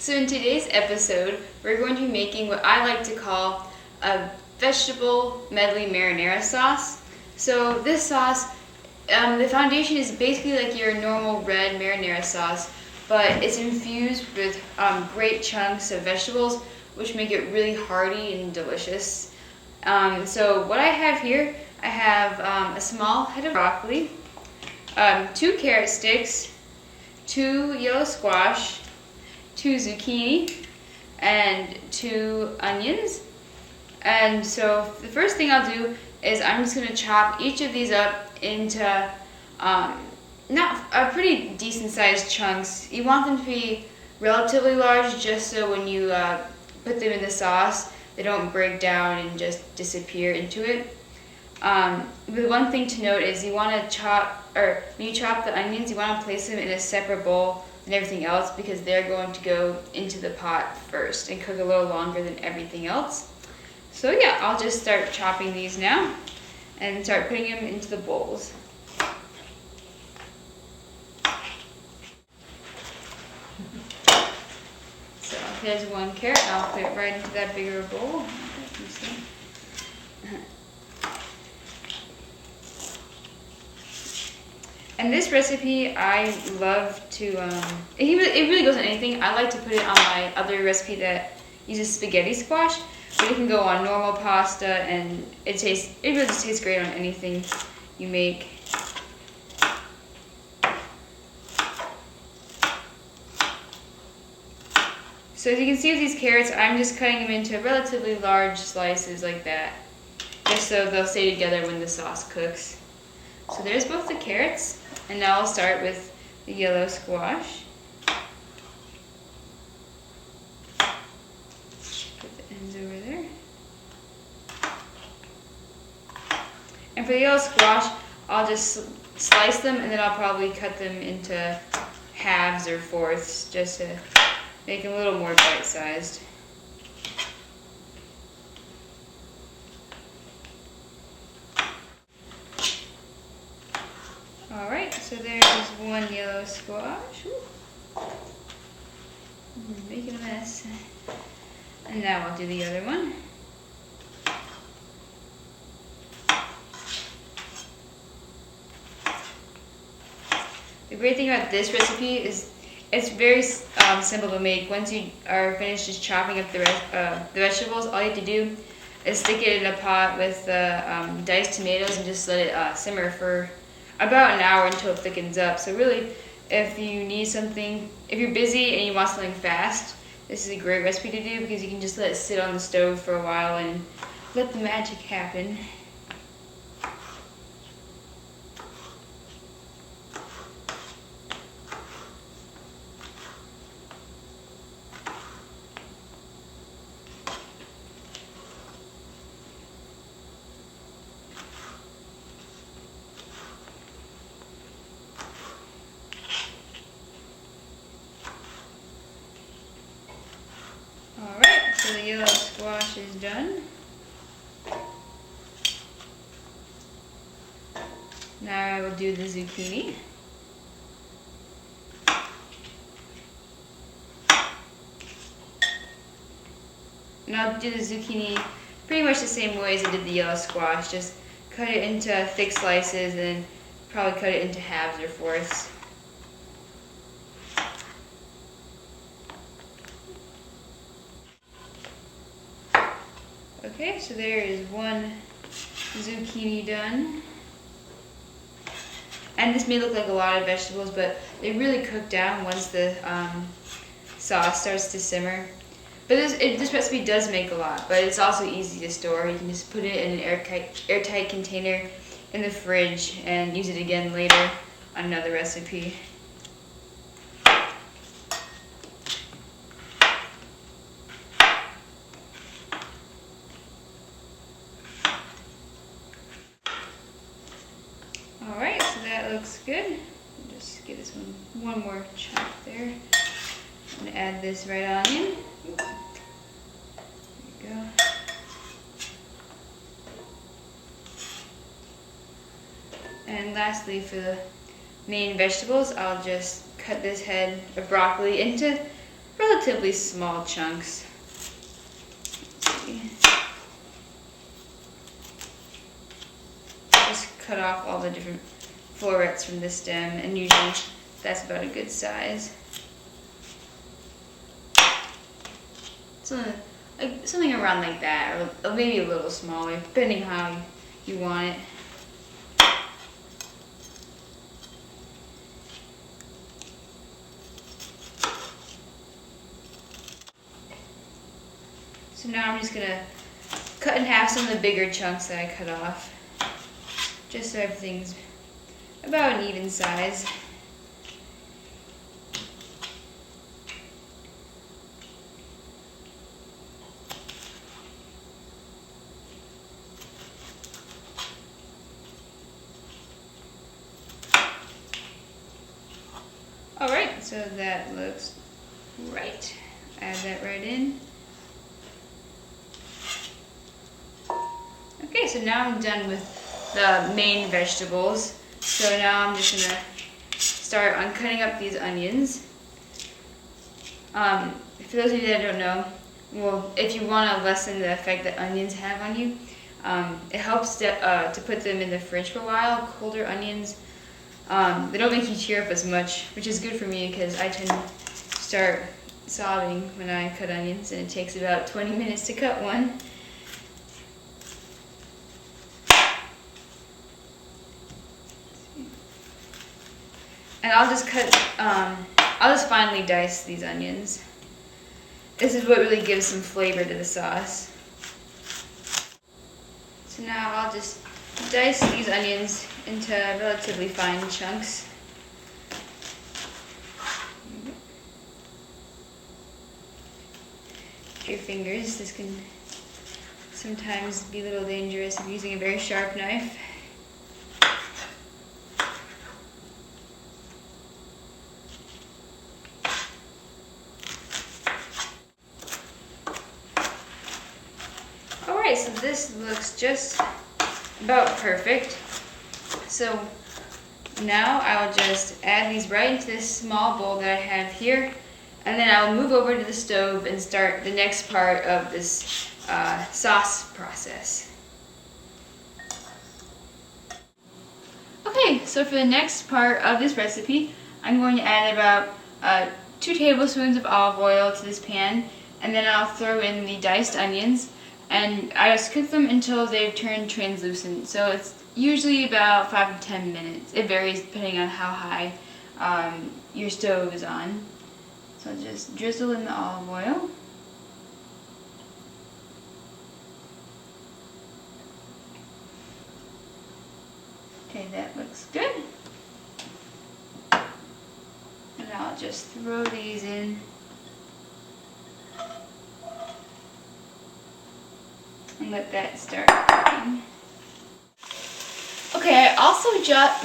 So in today's episode, we're going to be making what I like to call a vegetable medley marinara sauce. So this sauce, the foundation is basically like your normal red marinara sauce, but it's infused with great chunks of vegetables, which make it really hearty and delicious. So what I have here, I have a small head of broccoli, 2 carrot sticks, 2 yellow squash, 2 zucchini, and 2 onions. And so the first thing I'll do is I'm just going to chop each of these up into not pretty decent sized chunks. You want them to be relatively large just so when you put them in the sauce they don't break down and just disappear into it. The one thing to note is you want to when you chop the onions, you want to place them in a separate bowl than everything else because they're going to go into the pot first and cook a little longer than everything else. So yeah, I'll just start chopping these now and start putting them into the bowls. So here's 1 carrot, and I'll put it right into that bigger bowl. And this recipe, I love to, it really goes on anything. I like to put it on my other recipe that uses spaghetti squash, but it can go on normal pasta, and it really just tastes great on anything you make. So as you can see with these carrots, I'm just cutting them into relatively large slices like that, just so they'll stay together when the sauce cooks. So there's both the carrots, and now I'll start with the yellow squash. Put the ends over there. And for the yellow squash, I'll just slice them, and then I'll probably cut them into halves or fourths just to make them a little more bite-sized. Alright, so there's 1 yellow squash. Making a mess. And now I'll do the other one. The great thing about this recipe is it's very simple to make. Once you are finished just chopping up the vegetables, all you have to do is stick it in a pot with diced tomatoes and just let it simmer for about an hour until it thickens up. So really, if you need something, if you're busy and you want something fast, this is a great recipe to do because you can just let it sit on the stove for a while and let the magic happen. Alright, so the yellow squash is done. Now I will do the zucchini. And I'll do the zucchini pretty much the same way as I did the yellow squash. Just cut it into thick slices and probably cut it into halves or fourths. Okay, so there is 1 zucchini done. And this may look like a lot of vegetables, but they really cook down once the sauce starts to simmer. But this recipe does make a lot, but it's also easy to store. You can just put it in an airtight container in the fridge and use it again later on another recipe. Alright, so that looks good. Just give this one more chop there. I'm going to add this right on in. There you go. And lastly, for the main vegetables, I'll just cut this head of broccoli into relatively small chunks. Let's see. Just cut off all the different florets from the stem, and usually that's about a good size. So, like something around like that, or maybe a little smaller, depending how you want it. So now I'm just gonna cut in half some of the bigger chunks that I cut off, just so everything's about an even size. Alright, so that looks right. Add that right in. Okay, so now I'm done with the main vegetables. So now I'm just gonna start on cutting up these onions. For those of you that don't know, well, if you want to lessen the effect that onions have on you, it helps to put them in the fridge for a while. Colder onions, they don't make you tear up as much, which is good for me because I tend to start sobbing when I cut onions, and it takes about 20 minutes to cut one. And I'll just finely dice these onions. This is what really gives some flavor to the sauce. So now I'll just dice these onions into relatively fine chunks. With your fingers, this can sometimes be a little dangerous if using a very sharp knife. Alright, so this looks just about perfect. So now I'll just add these right into this small bowl that I have here, and then I'll move over to the stove and start the next part of this sauce process. Okay, so for the next part of this recipe, I'm going to add about 2 tablespoons of olive oil to this pan, and then I'll throw in the diced onions, and I just cook them until they've turned translucent. So it's usually about 5 to 10 minutes. It varies depending on how high your stove is on. So just drizzle in the olive oil. Okay, that looks good. And I'll just throw these in. And let that start cooking. Okay, I also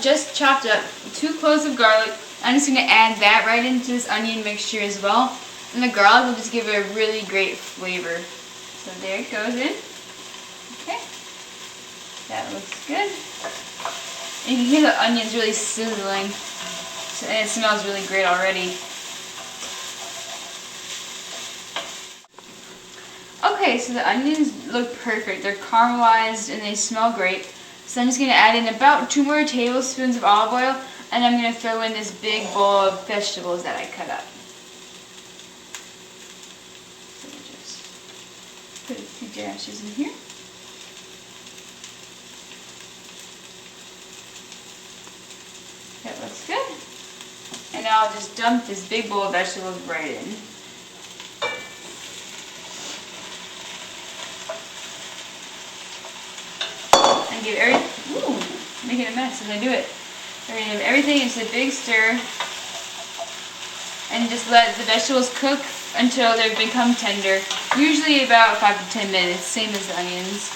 just chopped up 2 cloves of garlic. I'm just going to add that right into this onion mixture as well. And the garlic will just give it a really great flavor. So there it goes in. Okay, that looks good. And you can hear the onions really sizzling. And it smells really great already. Okay, so the onions look perfect. They're caramelized and they smell great. So I'm just going to add in about 2 more tablespoons of olive oil, and I'm going to throw in this big bowl of vegetables that I cut up. So we'll just put a few dashes in here. That looks good. And now I'll just dump this big bowl of vegetables right in. And give making a mess as I do it. We're going to give everything into a big stir and just let the vegetables cook until they become tender. Usually about 5 to 10 minutes, same as the onions.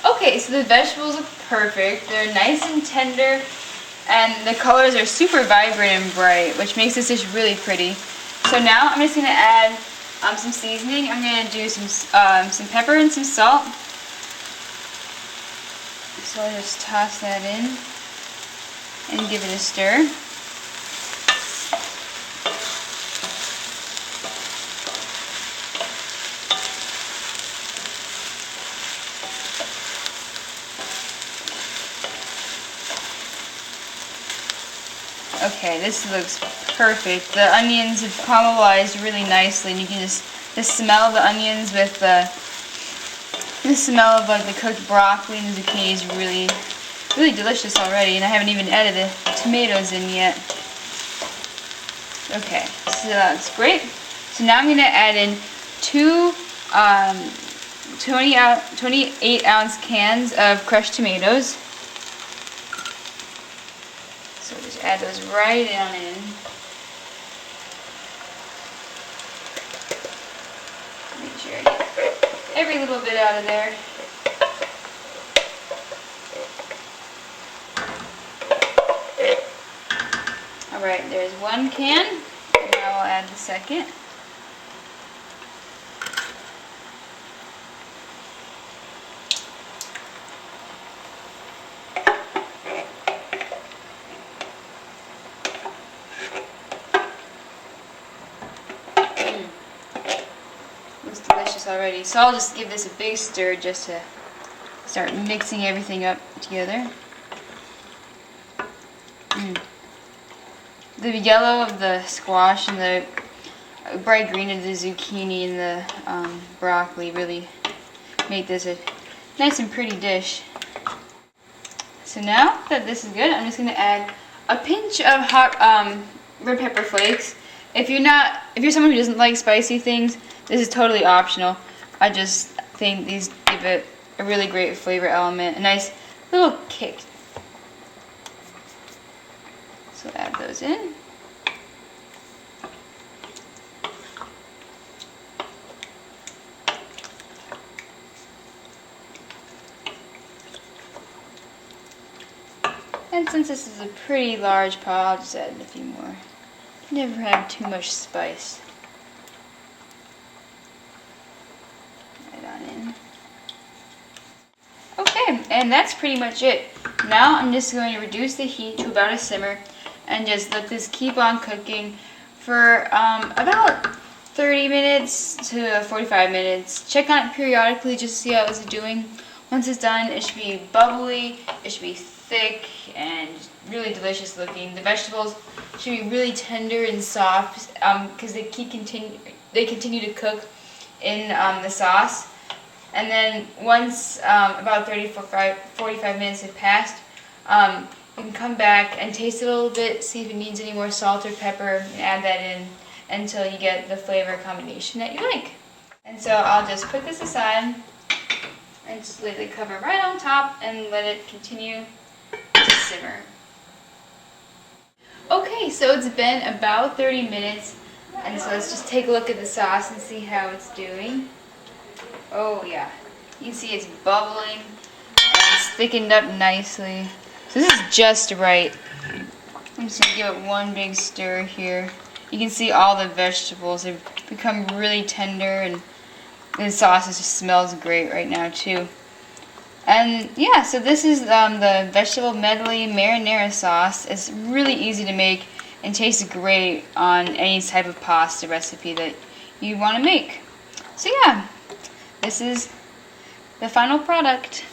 Okay, so the vegetables look perfect. They're nice and tender, and the colors are super vibrant and bright, which makes this dish really pretty. So now I'm just going to add some seasoning. I'm going to do some pepper and some salt. So I'll just toss that in and give it a stir. Okay, this looks perfect. The onions have caramelized really nicely, and you can just the smell of the onions with the smell of like the cooked broccoli and the zucchini is really delicious already, and I haven't even added the tomatoes in yet. Okay, so that's great. So now I'm going to add in two 28-ounce cans of crushed tomatoes. So just add those right on in. Make sure I get every little bit out of there. Alright, there's one can, and now I'll add the second. Looks delicious already. So I'll just give this a big stir just to start mixing everything up together. The yellow of the squash and the bright green of the zucchini and the broccoli really make this a nice and pretty dish. So now that this is good, I'm just going to add a pinch of hot red pepper flakes. If you're someone who doesn't like spicy things, this is totally optional. I just think these give it a really great flavor element, a nice little kick. So add those in. And since this is a pretty large pot, I'll just add a few more. Never have too much spice. Right on in. Okay, and that's pretty much it. Now I'm just going to reduce the heat to about a simmer and just let this keep on cooking for about 30 minutes to 45 minutes. Check on it periodically just to see how it's doing. Once it's done, it should be bubbly, it should be thick and really delicious looking. The vegetables should be really tender and soft because they continue to cook in the sauce. And then once about 45 minutes have passed, you can come back and taste it a little bit, see if it needs any more salt or pepper, and add that in until you get the flavor combination that you like. And so I'll just put this aside and just lay the cover right on top and let it continue to simmer. Okay, so it's been about 30 minutes, and so let's just take a look at the sauce and see how it's doing. Oh yeah, you can see it's bubbling and it's thickened up nicely. So this is just right. I'm just going to give it one big stir here. You can see all the vegetables have become really tender, and the sauce just smells great right now too. And yeah, so this is the vegetable medley marinara sauce. It's really easy to make and tastes great on any type of pasta recipe that you want to make. So yeah, this is the final product.